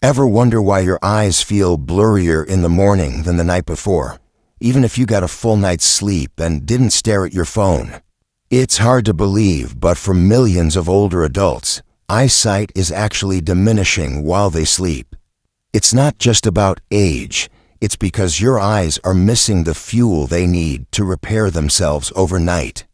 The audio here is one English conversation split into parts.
Ever wonder why your eyes feel blurrier in the morning than the night before, even if you got a full night's sleep and didn't stare at your phone? It's hard to believe, but for millions of older adults, eyesight is actually diminishing while they sleep. It's not just about age, it's because your eyes are missing the fuel they need to repair themselves overnight.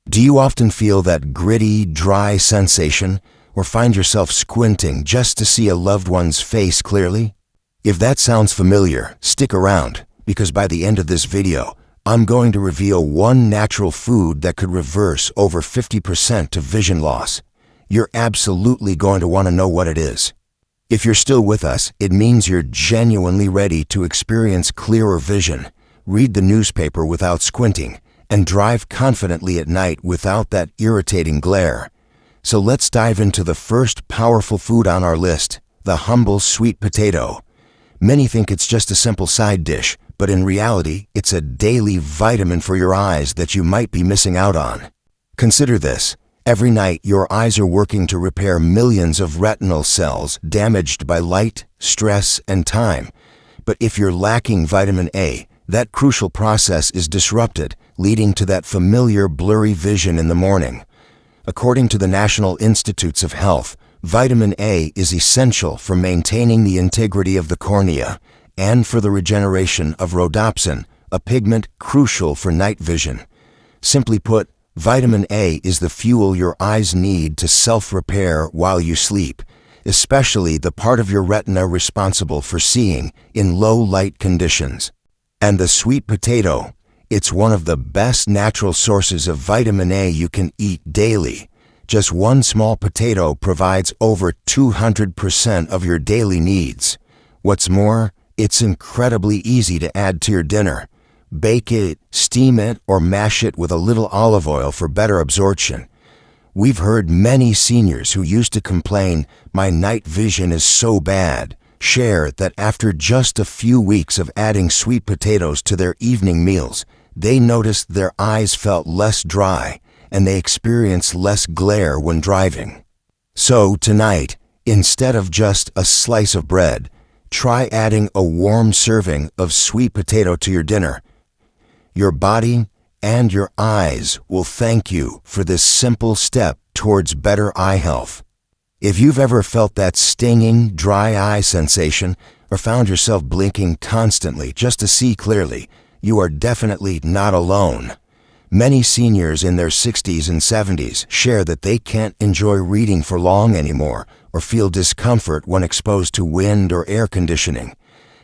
Do you often feel that gritty, dry sensation, or find yourself squinting just to see a loved one's face clearly? If that sounds familiar, stick around, because by the end of this video, I'm going to reveal one natural food that could reverse over 50% of vision loss. You're absolutely going to want to know what it is. If you're still with us, it means you're genuinely ready to experience clearer vision, read the newspaper without squinting, and drive confidently at night without that irritating glare. So let's dive into the first powerful food on our list, the humble sweet potato. Many think it's just a simple side dish, but in reality, it's a daily vitamin for your eyes that you might be missing out on. Consider this. Every night, your eyes are working to repair millions of retinal cells damaged by light, stress, and time. But if you're lacking vitamin A, that crucial process is disrupted, leading to that familiar blurry vision in the morning. According to the National Institutes of Health, vitamin A is essential for maintaining the integrity of the cornea and for the regeneration of rhodopsin, a pigment crucial for night vision. Simply put, vitamin A is the fuel your eyes need to self-repair while you sleep, especially the part of your retina responsible for seeing in low light conditions. And the sweet potato, it's one of the best natural sources of vitamin A you can eat daily. Just one small potato provides over 200% of your daily needs. What's more, it's incredibly easy to add to your dinner. Bake it, steam it, or mash it with a little olive oil for better absorption. We've heard many seniors who used to complain, "My night vision is so bad," share that after just a few weeks of adding sweet potatoes to their evening meals, they noticed their eyes felt less dry and they experienced less glare when driving. So tonight, instead of just a slice of bread, try adding a warm serving of sweet potato to your dinner. Your body and your eyes will thank you for this simple step towards better eye health. If you've ever felt that stinging, dry eye sensation or found yourself blinking constantly just to see clearly, you are definitely not alone. Many seniors in their 60s and 70s share that they can't enjoy reading for long anymore or feel discomfort when exposed to wind or air conditioning.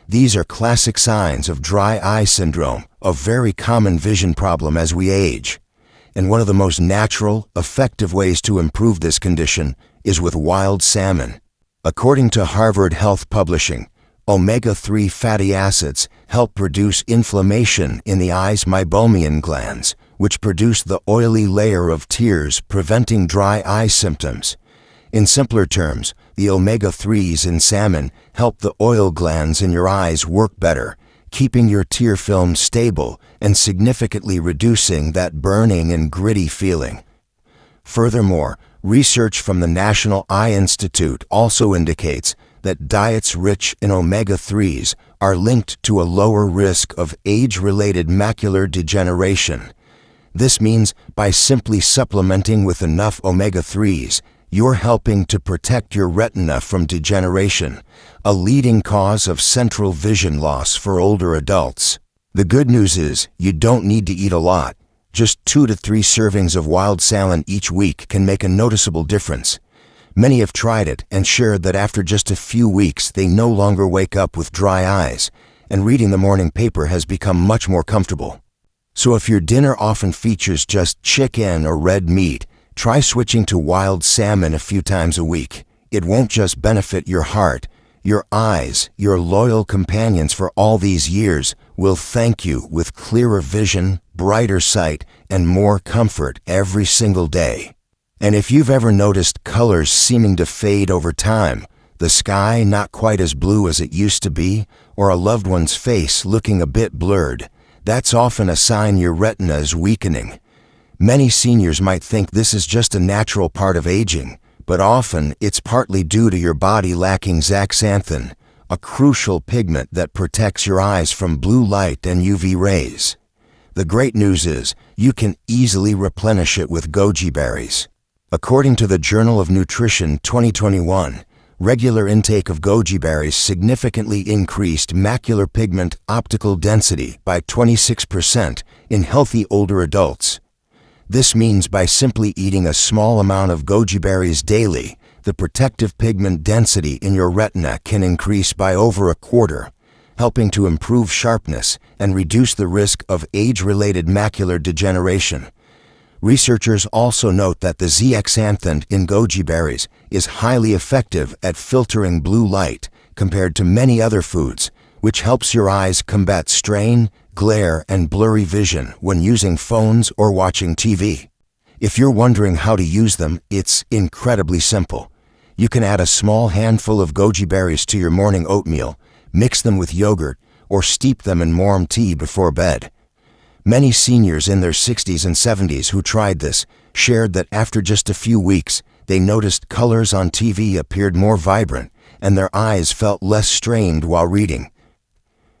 These are classic signs of dry eye syndrome, a very common vision problem as we age. And one of the most natural, effective ways to improve this condition is with wild salmon. According to Harvard Health Publishing, omega-3 fatty acids help reduce inflammation in the eye's meibomian glands, which produce the oily layer of tears, preventing dry eye symptoms. In simpler terms, the omega-3s in salmon help the oil glands in your eyes work better, keeping your tear film stable and significantly reducing that burning and gritty feeling. Furthermore, research from the National Eye Institute also indicates that diets rich in omega-3s are linked to a lower risk of age-related macular degeneration. This means by simply supplementing with enough omega-3s, you're helping to protect your retina from degeneration, a leading cause of central vision loss for older adults. The good news is you don't need to eat a lot. Just 2 to 3 servings of wild salmon each week can make a noticeable difference. Many have tried it and shared that after just a few weeks they no longer wake up with dry eyes, and reading the morning paper has become much more comfortable. So if your dinner often features just chicken or red meat, try switching to wild salmon a few times a week. It won't just benefit your heart. Your eyes, your loyal companions for all these years, will thank you with clearer vision, brighter sight, and more comfort every single day. And if you've ever noticed colors seeming to fade over time, the sky not quite as blue as it used to be, or a loved one's face looking a bit blurred, that's often a sign your retina is weakening. Many seniors might think this is just a natural part of aging, but often it's partly due to your body lacking zeaxanthin, a crucial pigment that protects your eyes from blue light and UV rays. The great news is you can easily replenish it with goji berries. According to the Journal of Nutrition 2021, regular intake of goji berries significantly increased macular pigment optical density by 26% in healthy older adults. This means by simply eating a small amount of goji berries daily, the protective pigment density in your retina can increase by over a quarter, helping to improve sharpness and reduce the risk of age-related macular degeneration. Researchers also note that the zeaxanthin in goji berries is highly effective at filtering blue light compared to many other foods, which helps your eyes combat strain, glare, and blurry vision when using phones or watching TV. If you're wondering how to use them, it's incredibly simple. You can add a small handful of goji berries to your morning oatmeal, mix them with yogurt, or steep them in warm tea before bed. Many seniors in their 60s and 70s who tried this shared that after just a few weeks, they noticed colors on TV appeared more vibrant and their eyes felt less strained while reading.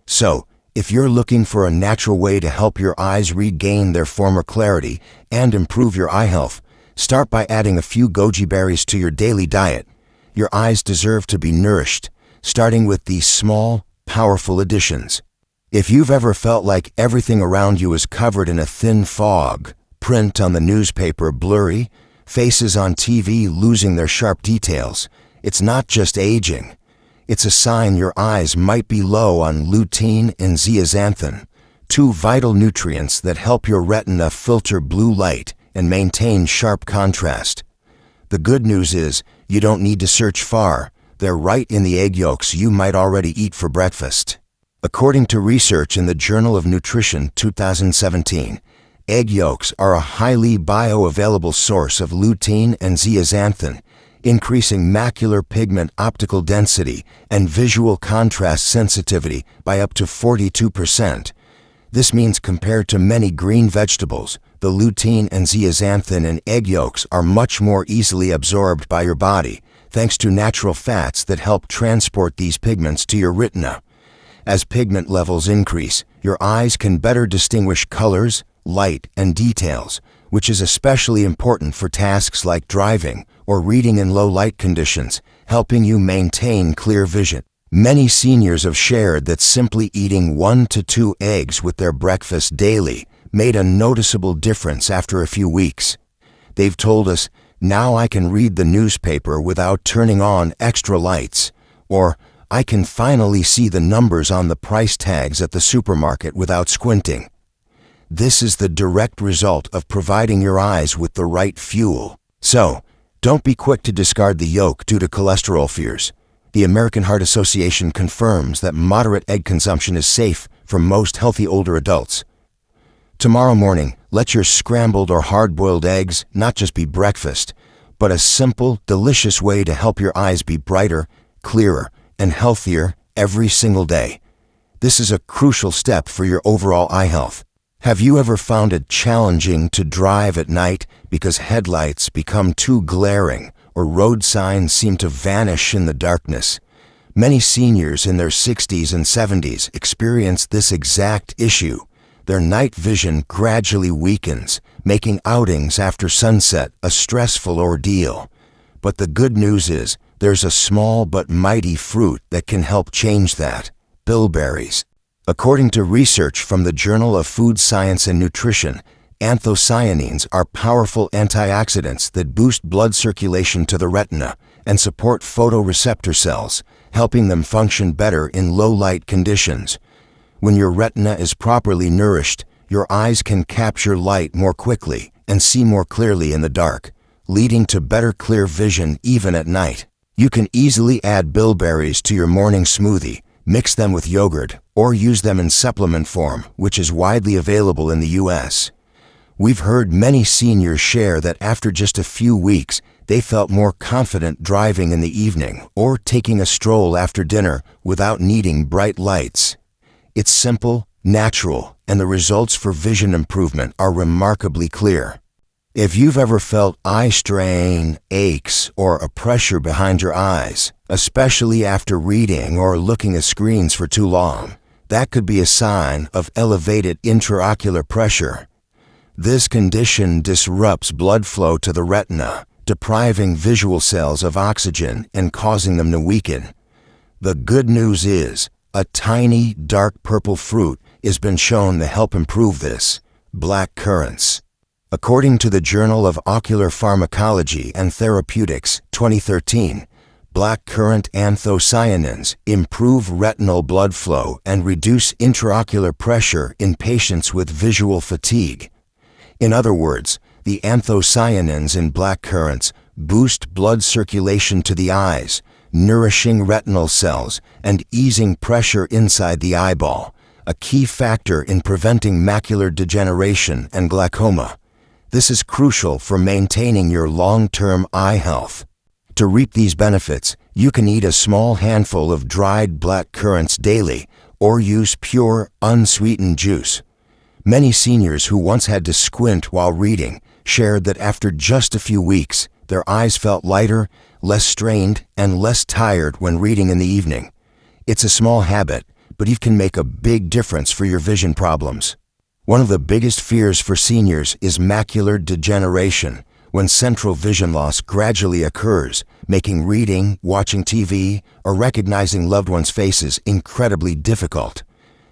So, if you're looking for a natural way to help your eyes regain their former clarity and improve your eye health, start by adding a few goji berries to your daily diet. Your eyes deserve to be nourished, starting with these small, powerful additions. If you've ever felt like everything around you is covered in a thin fog, print on the newspaper blurry, faces on TV losing their sharp details, it's not just aging. It's a sign your eyes might be low on lutein and zeaxanthin, two vital nutrients that help your retina filter blue light and maintain sharp contrast. The good news is you don't need to search far. They're right in the egg yolks you might already eat for breakfast. According to research in the Journal of Nutrition 2017, egg yolks are a highly bioavailable source of lutein and zeaxanthin, increasing macular pigment optical density and visual contrast sensitivity by up to 42%. This means compared to many green vegetables, the lutein and zeaxanthin in egg yolks are much more easily absorbed by your body, thanks to natural fats that help transport these pigments to your retina. As pigment levels increase, your eyes can better distinguish colors, light, and details, which is especially important for tasks like driving or reading in low light conditions, helping you maintain clear vision. Many seniors have shared that simply eating 1 to 2 eggs with their breakfast daily made a noticeable difference after a few weeks. They've told us, "Now I can read the newspaper without turning on extra lights," or "I can finally see the numbers on the price tags at the supermarket without squinting." This is the direct result of providing your eyes with the right fuel. So, don't be quick to discard the yolk due to cholesterol fears. The American Heart Association confirms that moderate egg consumption is safe for most healthy older adults. Tomorrow morning, let your scrambled or hard-boiled eggs not just be breakfast, but a simple, delicious way to help your eyes be brighter, clearer, and healthier every single day. This is a crucial step for your overall eye health. Have you ever found it challenging to drive at night because headlights become too glaring or road signs seem to vanish in the darkness? Many seniors in their 60s and 70s experience this exact issue. Their night vision gradually weakens, making outings after sunset a stressful ordeal. But the good news is there's a small but mighty fruit that can help change that: bilberries. According to research from the Journal of Food Science and Nutrition, anthocyanins are powerful antioxidants that boost blood circulation to the retina and support photoreceptor cells, helping them function better in low-light conditions. When your retina is properly nourished, your eyes can capture light more quickly and see more clearly in the dark, leading to better clear vision even at night. You can easily add bilberries to your morning smoothie, mix them with yogurt, or use them in supplement form, which is widely available in the U.S. We've heard many seniors share that after just a few weeks, they felt more confident driving in the evening or taking a stroll after dinner without needing bright lights. It's simple, natural, and the results for vision improvement are remarkably clear. If you've ever felt eye strain, aches, or a pressure behind your eyes, especially after reading or looking at screens for too long. That could be a sign of elevated intraocular pressure. This condition disrupts blood flow to the retina, depriving visual cells of oxygen and causing them to weaken. The good news is, a tiny, dark purple fruit has been shown to help improve this: black currants. According to the Journal of Ocular Pharmacology and Therapeutics, 2013, black currant anthocyanins improve retinal blood flow and reduce intraocular pressure in patients with visual fatigue. In other words, the anthocyanins in black currants boost blood circulation to the eyes, nourishing retinal cells and easing pressure inside the eyeball, a key factor in preventing macular degeneration and glaucoma. This is crucial for maintaining your long-term eye health. To reap these benefits, you can eat a small handful of dried black currants daily or use pure, unsweetened juice. Many seniors who once had to squint while reading shared that after just a few weeks, their eyes felt lighter, less strained, and less tired when reading in the evening. It's a small habit, but it can make a big difference for your vision problems. One of the biggest fears for seniors is macular degeneration, when central vision loss gradually occurs, making reading, watching TV, or recognizing loved ones' faces incredibly difficult.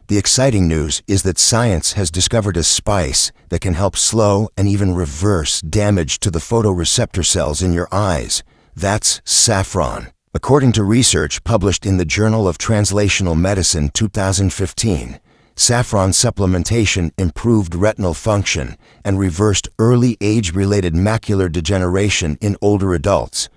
The exciting news is that science has discovered a spice that can help slow and even reverse damage to the photoreceptor cells in your eyes. That's saffron. According to research published in the Journal of Translational Medicine 2015, saffron supplementation improved retinal function and reversed early age-related macular degeneration in older adults.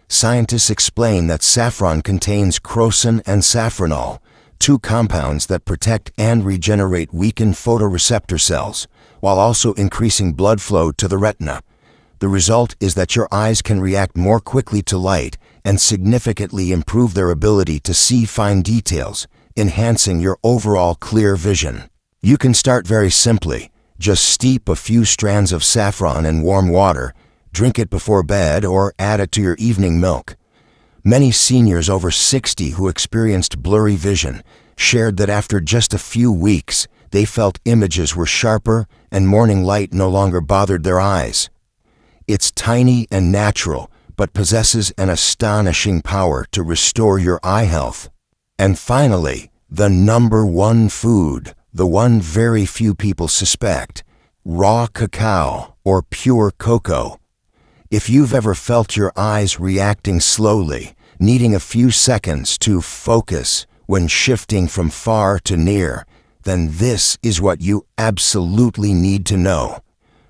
Scientists explain that saffron contains crocin and saffronol, two compounds that protect and regenerate weakened photoreceptor cells, while also increasing blood flow to the retina. The result is that your eyes can react more quickly to light and significantly improve their ability to see fine details, enhancing your overall clear vision. You can start very simply. Just steep a few strands of saffron in warm water, drink it before bed, or add it to your evening milk. Many seniors over 60 who experienced blurry vision shared that after just a few weeks, they felt images were sharper and morning light no longer bothered their eyes. It's tiny and natural, but possesses an astonishing power to restore your eye health. And finally, the number one food, the one very few people suspect: raw cacao or pure cocoa. If you've ever felt your eyes reacting slowly, needing a few seconds to focus when shifting from far to near, then this is what you absolutely need to know.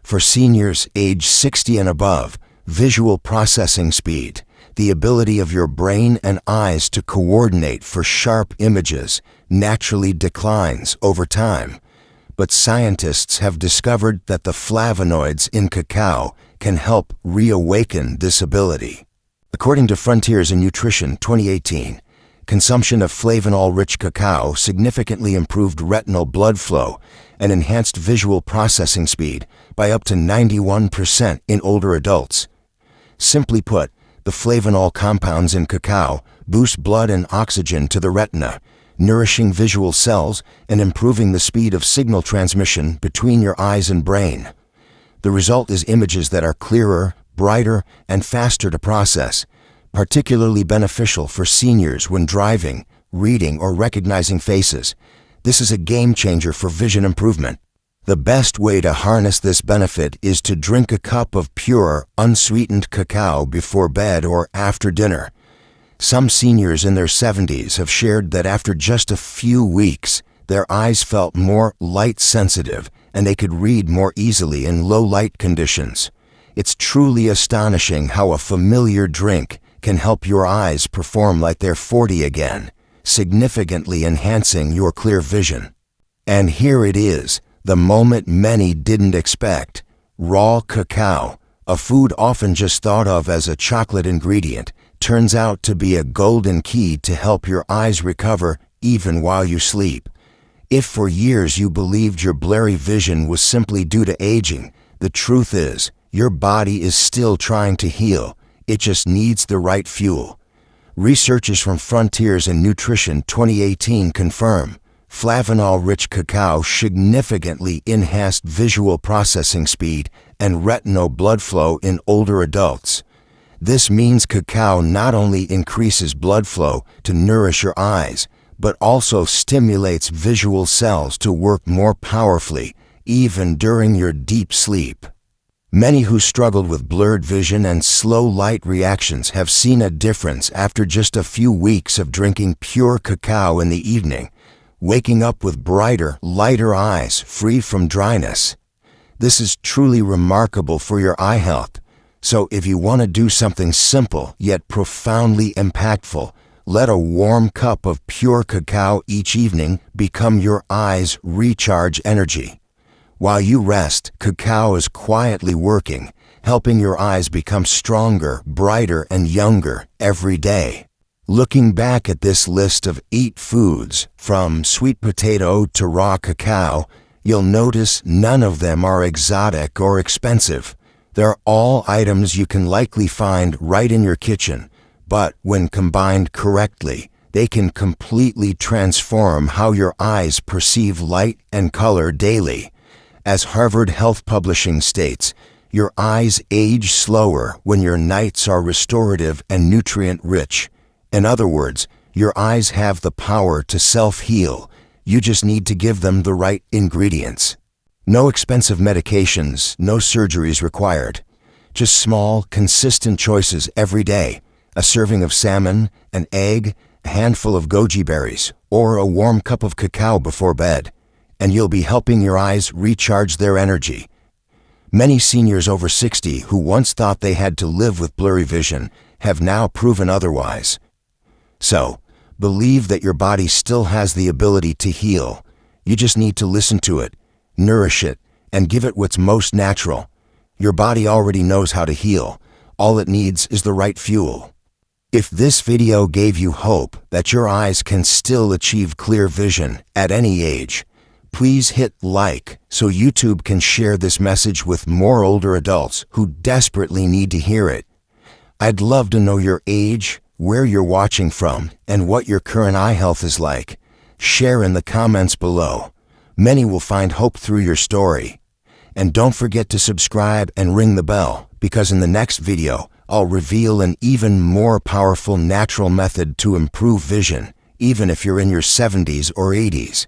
For seniors age 60 and above, visual processing speed, the ability of your brain and eyes to coordinate for sharp images, naturally declines over time. But scientists have discovered that the flavonoids in cacao can help reawaken this ability. According to Frontiers in Nutrition 2018, consumption of flavanol-rich cacao significantly improved retinal blood flow and enhanced visual processing speed by up to 91% in older adults. Simply put, the flavanol compounds in cacao boost blood and oxygen to the retina, nourishing visual cells and improving the speed of signal transmission between your eyes and brain. The result is images that are clearer, brighter, and faster to process, particularly beneficial for seniors when driving, reading, or recognizing faces. This is a game changer for vision improvement. The best way to harness this benefit is to drink a cup of pure, unsweetened cacao before bed or after dinner. Some seniors in their 70s have shared that after just a few weeks, their eyes felt more light-sensitive and they could read more easily in low-light conditions. It's truly astonishing how a familiar drink can help your eyes perform like they're 40 again, significantly enhancing your clear vision. And here it is, the moment many didn't expect: raw cacao, a food often just thought of as a chocolate ingredient, turns out to be a golden key to help your eyes recover even while you sleep. If for years you believed your blurry vision was simply due to aging, the truth is, your body is still trying to heal. It just needs the right fuel. Researchers from Frontiers in Nutrition 2018 confirm flavanol-rich cacao significantly enhanced visual processing speed and retinal blood flow in older adults. This means cacao not only increases blood flow to nourish your eyes, but also stimulates visual cells to work more powerfully, even during your deep sleep. Many who struggled with blurred vision and slow light reactions have seen a difference after just a few weeks of drinking pure cacao in the evening, waking up with brighter, lighter eyes free from dryness. This is truly remarkable for your eye health. So if you want to do something simple yet profoundly impactful, let a warm cup of pure cacao each evening become your eyes' recharge energy. While you rest, cacao is quietly working, helping your eyes become stronger, brighter, and younger every day. Looking back at this list of 8 foods, from sweet potato to raw cacao, you'll notice none of them are exotic or expensive. They're all items you can likely find right in your kitchen, but when combined correctly, they can completely transform how your eyes perceive light and color daily. As Harvard Health Publishing states, your eyes age slower when your nights are restorative and nutrient-rich. In other words, your eyes have the power to self-heal. You just need to give them the right ingredients. No expensive medications, no surgeries required. Just small, consistent choices every day. A serving of salmon, an egg, a handful of goji berries, or a warm cup of cacao before bed. And you'll be helping your eyes recharge their energy. Many seniors over 60 who once thought they had to live with blurry vision have now proven otherwise. So, believe that your body still has the ability to heal. You just need to listen to it, nourish it, and give it what's most natural. Your body already knows how to heal. All it needs is the right fuel. If this video gave you hope that your eyes can still achieve clear vision at any age, please hit like so YouTube can share this message with more older adults who desperately need to hear it. I'd love to know your age, where you're watching from, and what your current eye health is like. Share in the comments below. Many will find hope through your story. And don't forget to subscribe and ring the bell, because in the next video, I'll reveal an even more powerful natural method to improve vision, even if you're in your 70s or 80s.